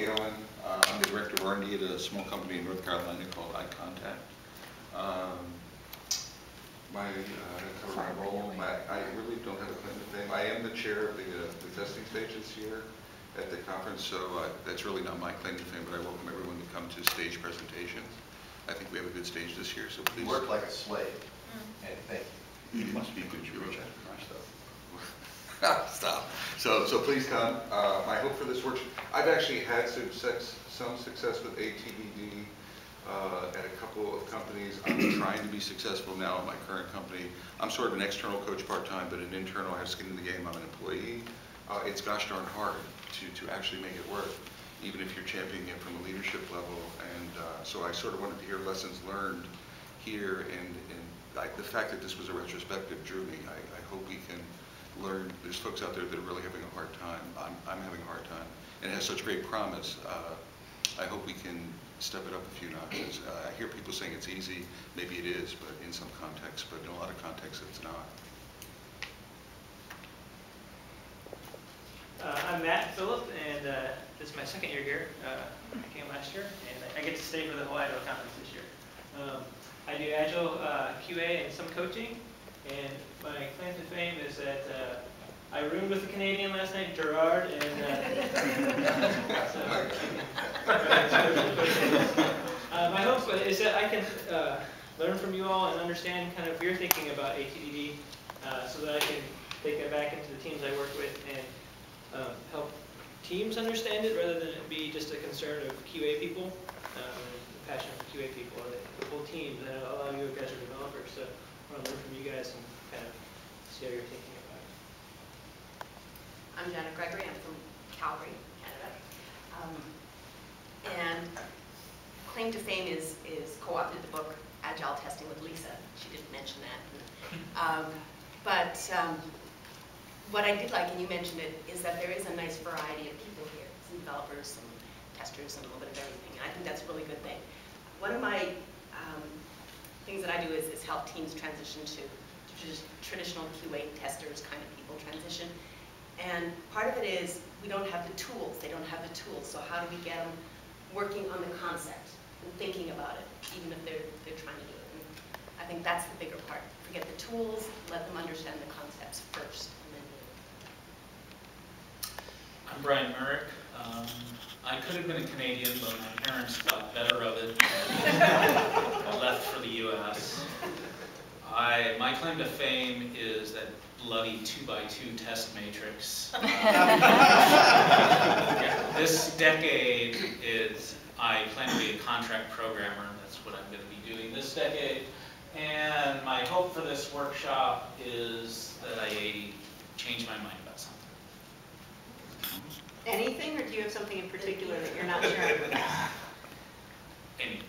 Galen. I'm the director of R&D at a small company in North Carolina called iContact. My role, I really don't have a claim to fame. I am the chair of the testing stage this year at the conference, so that's really not my claim to fame, but I welcome everyone to come to stage presentations. I think we have a good stage this year, so please. You work like a slave. And thank you. You must be good Jewish after my stuff. Stop. So please come. My hope for this workshop, I've actually had some success with ATDD at a couple of companies. I'm trying to be successful now at my current company. I'm sort of an external coach part-time, but an internal, I have skin in the game. I'm an employee. It's gosh darn hard to actually make it work, even if you're championing it from a leadership level. And so I sort of wanted to hear lessons learned here, and like the fact that this was a retrospective drew me. I hope we can learn. There's folks out there that are really having a hard time. I'm having a hard time, and it has such great promise. I hope we can step it up a few notches. I hear people saying it's easy. Maybe it is, but in some contexts, but in a lot of contexts it's not. I'm Matt Phillip, and this is my second year here. I came last year, and I get to stay for the whole Agile conference this year. I do Agile QA and some coaching, and my claim to fame is that I roomed with a Canadian last night, Gerard, and my hope is that I can learn from you all and understand kind of your thinking about ATDD, so that I can take it back into the teams I work with and help teams understand it rather than it be just a concern of QA people, the passion for QA people, or the whole team. And a lot of you guys are developers, so I want to learn from you guys and kind of see how you're thinking about it. I'm Janet Gregory. I'm from Calgary, Canada. And claim to fame is co-authored the book Agile Testing with Lisa. She didn't mention that. What I did like, and you mentioned it, is that there is a nice variety of people here. Some developers, some testers, and a little bit of everything. And I think that's a really good thing. One of my things that I do is help teams transition to traditional QA testers kind of people transition. And part of it is we don't have the tools. They don't have the tools. So how do we get them working on the concept and thinking about it, even if they're trying to do it? And I think that's the bigger part. Forget the tools, let them understand the concepts first. I'm Brian Merrick. I could have been a Canadian, but my parents got better of it. I left for the U.S. My claim to fame is that bloody 2x2 test matrix. This decade I plan to be a contract programmer. That's what I'm going to be doing this decade. And my hope for this workshop is that I change my mind about something. Anything, or do you have something in particular that you're not sure? Anything.